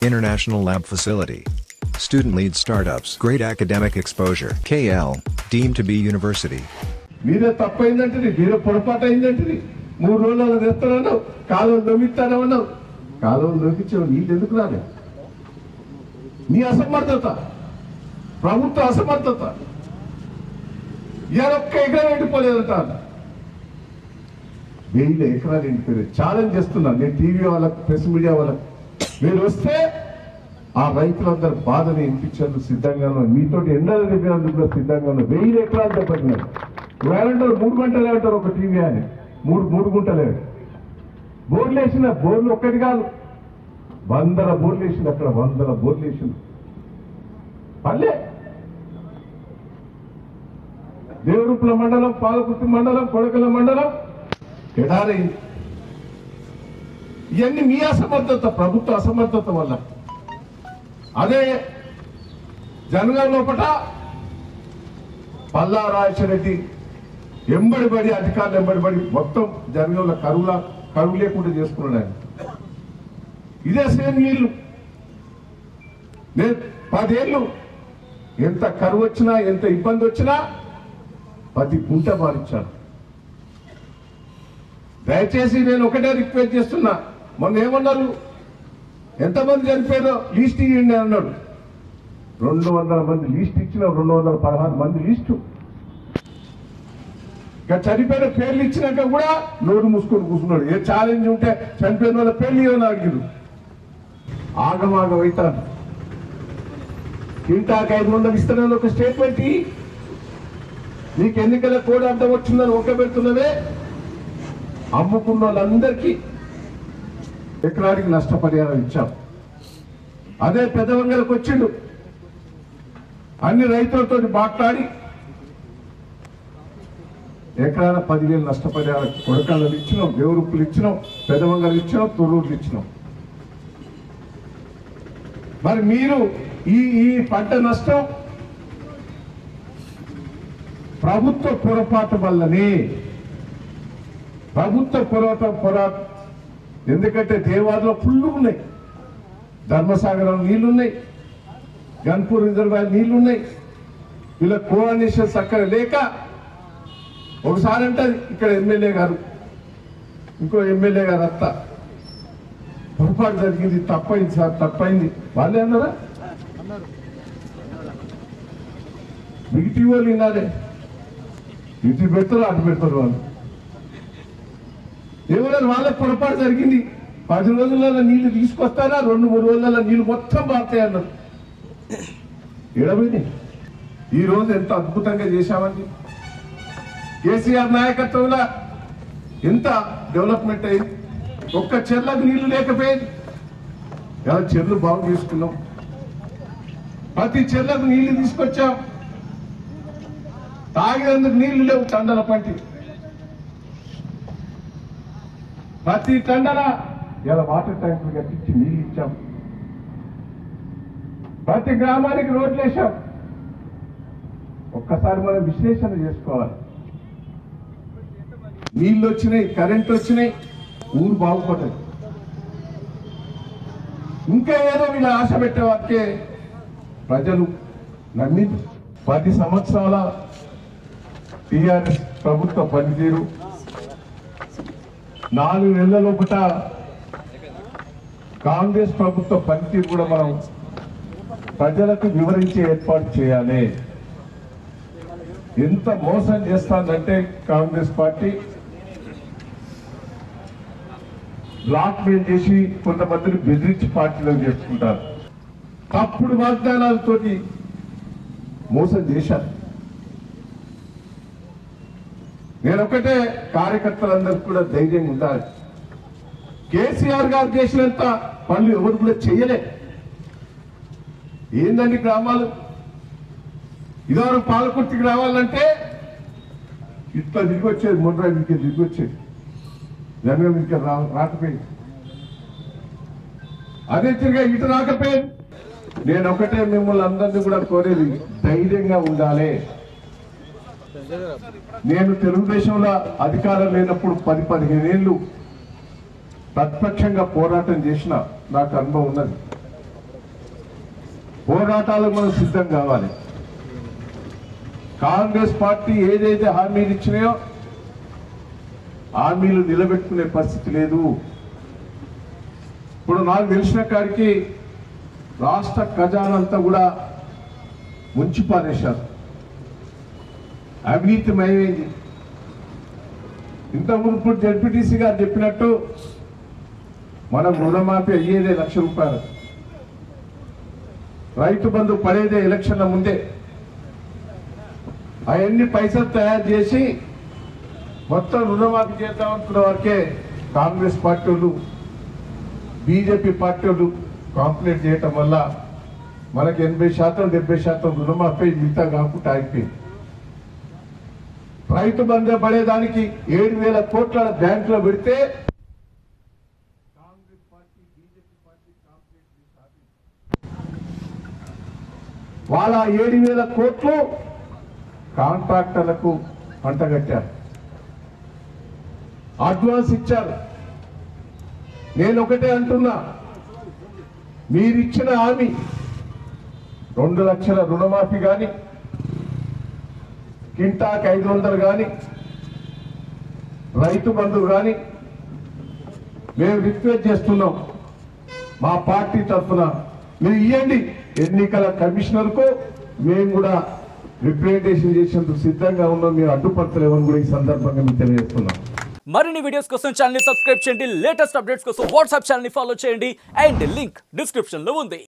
International lab facility. Student-led startups. Great academic exposure. KL, deemed to be university. మీరే తప్పైందంటే మీరే పొరపాటు అయిందంటే 3 రోజులు తెస్తానన్నావు, కాలువలు నవ్విస్తానన్నావు, కాలువలు నవ్వించావు, నీళ్ళు ఎందుకు రాలే? నీ అసమర్థత, ప్రభుత్వ అసమర్థత. ఇవాళ ఒక్క ఎకరం ఎండిపోలేదంట, 1000 ఎకరాలు ఎండిపోలేదు. ఛాలెంజ్ చేస్తున్నాను నేను టీవీ వాళ్ళకు, ప్రెస్ మీడియా వాళ్ళకు. మీరు వస్తే ఆ రైతులందరూ బాధని వినిపించేందుకు సిద్ధంగా ఉన్నారు, మీతో ఎండలు దిగేందుకు కూడా సిద్ధంగా ఉన్నారు. 1000 ఎకరాలు దెబ్బతిన్నారు. వేరంటారు 3 గంటలే అంటారు ఒక టీవీ అని, 3 గుంటలే. బోర్లు వేసిన, బోర్లు ఒక్కటి కాదు, 100 బోర్లు వేసింది అక్కడ, 100 బోర్లు వేసింది. పల్లె దేవరూపుల మండలం, పాలకుర్తి మండలం, కొడకల మండలం ఎడారైంది. ఇవన్నీ మీ అసమర్థత, ప్రభుత్వ అసమర్థత వల్ల. అదే జనగాం లోపల పల్లా రాజశేఖరెడ్డి ఎంబడిబడి, అధికారులు ఎంబడిబడి మొత్తం జనగాంలో కరువు లేకుండా చేసుకున్నాడు ఆయన. ఇదే సేమ్ నీళ్లు. నేను 10 ఏళ్ళు ఎంత కరువు వచ్చినా, ఎంత ఇబ్బంది వచ్చినా ప్రతి గుంట మారించాను. దయచేసి నేను ఒకటే రిక్వెస్ట్ చేస్తున్నా, మొన్న ఏమన్నారు, ఎంతమంది చనిపోయారో లిస్ట్ ఇవ్వండి అన్నాడు. 200 మంది లిస్ట్ ఇచ్చిన, 216 మంది లిస్టు. ఇక చనిపోయిన పేర్లు ఇచ్చినాక కూడా నోరు మూసుకొని కూర్చున్నాడు. ఏ ఛాలెంజ్ ఉంటే చనిపోయిన వాళ్ళ పేర్లు ఇవ్వని అడిగారు. ఆగమాగం అవుతాను. ఇంటాక 500 ఇస్తానని ఒక స్టేట్మెంట్ ఇ. నీకు ఎన్నికల కోడ్ అర్థం వచ్చిందని ఒక్క పెడుతున్నవే. అమ్ముకున్న వాళ్ళందరికీ ఎకరానికి నష్టపరిహారం ఇచ్చాం. అదే పెద్దవంగలకు వచ్చిండు, అన్ని రైతులతో మాట్లాడి ఎకరాన 10,000 నష్టపరిహారం కొడకళ్ళు ఇచ్చినాం, దేవరూపులు ఇచ్చినాం, పెద్దవంగలు ఇచ్చినాం, తొర్రూరులు ఇచ్చినాం. మరి మీరు ఈ పంట నష్టం ప్రభుత్వ పొరపాటు వల్లనే. ప్రభుత్వ పొరపాటు. ఎందుకంటే దేవాదులో ఫుల్లు ఉన్నాయి, ధర్మసాగరం నీళ్లున్నాయి, గన్పూర్ రిజర్వాయర్ నీళ్లున్నాయి. వీళ్ళ కోఆర్డినేషన్ చక్కగా లేక ఒకసారి అంటే ఇక్కడ ఎమ్మెల్యే గారు, ఇంకో ఎమ్మెల్యే గారు అత్త పొరపాటు జరిగింది, తప్పైంది సార్, తప్పైంది. వాళ్ళే అన్నారా? మిగిటి వాళ్ళు వినాలే, ఇటు పెడతారు అటు పెడతారు వాళ్ళు. ఎవరైనా వాళ్ళకి పొరపాటు జరిగింది, 10 రోజులలో నీళ్లు తీసుకొస్తారా, 2-3 రోజులలో నీళ్లు మొత్తం పారుతాయి అన్నారు. ఎడబోయింది. ఈ రోజు ఎంత అద్భుతంగా చేశామండి. కేసీఆర్ నాయకత్వంలో ఎంత డెవలప్మెంట్ అయింది. ఒక్క చెర్లకు నీళ్లు లేకపోయింది, ఎలా చెర్లు బాగు చేసుకున్నాం. ప్రతి చెర్లకు నీళ్లు తీసుకొచ్చాం. తాగేందుకు నీళ్లు లేవు, తండల పంటి. ప్రతి తండల ఇలా వాటర్ ట్యాంకులు కట్టించి నీళ్ళు ఇచ్చాం. ప్రతి గ్రామానికి రోడ్లు వేసాం. ఒక్కసారి మనం విశ్లేషణ చేసుకోవాలి. నీళ్లు వచ్చినాయి, కరెంట్ వచ్చినాయి, ఊరు బాగుపడ్డది. ఇంకా ఏదో వీళ్ళ ఆశ పెట్టే వారికే ప్రజలు నమ్మింది. 10 సంవత్సరాల టీఆర్ఎస్ ప్రభుత్వ పనితీరు, 4 నెలల లోపల కాంగ్రెస్ ప్రభుత్వ పనితీరు కూడా మనం ప్రజలకు వివరించే ఏర్పాటు చేయాలి. ఎంత మోసం చేస్తానంటే కాంగ్రెస్ పార్టీ బ్లాక్ మెయిల్ చేసి కొంతమందిని బెదిరించి పార్టీలో చేసుకుంటారు. తప్పుడు వాగ్దానాలతోటి మోసం చేశారు. నేను ఒకటే కార్యకర్తలందరికీ కూడా ధైర్యం ఉండాలి. కేసీఆర్ గారు చేసినంత పనులు ఎవరు కూడా చేయలే. ఏందండి గ్రామాలు, ఇదివరకు పాలకుర్తికి రావాలంటే ఇట్లా దిగి వచ్చేది, మొండ్రాయికి దిగి వచ్చేది, జనగం ఇంకా రాకపోయింది. అదే తిరిగా ఇటు రాకపోయింది. నేను ఒకటే మిమ్మల్ని అందరినీ కూడా కోరేది, ధైర్యంగా ఉండాలి. నేను తెలుగుదేశంలో అధికారం లేనప్పుడు 10-15 ఏళ్ళు ప్రతిపక్షంగా పోరాటం చేసిన నాకు అనుభవం ఉన్నది. పోరాటాలకు మనం సిద్ధం కావాలి. కాంగ్రెస్ పార్టీ ఏదైతే హామీలు ఇచ్చినాయో హామీలు నిలబెట్టుకునే పరిస్థితి లేదు. ఇప్పుడు నాకు తెలిసిన కాడికి రాష్ట్ర ఖజానంతా కూడా ముంచి పారేశారు, అవినీతిమయమైంది. ఇంతకుముందు జడ్పీటీసీ గారు చెప్పినట్టు మనం రుణమాఫీ అయ్యేదే ₹1,00,000, రైతు బంధు పడేదే ఎలక్షన్ల ముందే. అవన్నీ పైసలు తయారు చేసి మొత్తం రుణమాఫీ చేద్దామనుకున్న వారికే కాంగ్రెస్ పార్టీ వాళ్ళు బీజేపీ పార్టీ వాళ్ళు కాంప్లైంట్ చేయటం వల్ల మనకి 80% 70% రుణమాఫీ మిగతా కాకుండా అయిపోయింది. రైతు బంధు పడేదానికి 7,000 కోట్ల బ్యాంకులో పెడితే Congress party BJP party complaint వాళ్ళ 7,000 కోట్లు కాంట్రాక్టర్లకు పంటగట్టారు, అడ్వాన్స్ ఇచ్చారు. నేను ఒకటే అంటున్నా, మీరిచ్చిన హామీ 2 లక్షల రుణమాఫీ కానీ, కింటాకి 500 కానీ, రైతు బంధువు కానీ మేము రిక్వెస్ట్ చేస్తున్నాం. మా పార్టీ తరఫున మీరు ఇవ్వండి. ఎన్నికల కమిషనర్కు మేము కూడా రిప్రజెంటేషన్ చేసేందుకు సిద్ధంగా ఉన్నాం. మీరు అడ్డుపడతలేమని కూడా ఈ సందర్భంగా మీకు తెలియజేస్తున్నాం. మరిన్ని వీడియోస్ కోసం ఛానల్ ని సబ్స్క్రైబ్ చేయండి, లేటెస్ట్ అప్డేట్స్ కోసం వాట్సాప్ ఛానల్ ని ఫాలో చేయండి అండ్ లింక్ డిస్క్రిప్షన్ లో ఉంది.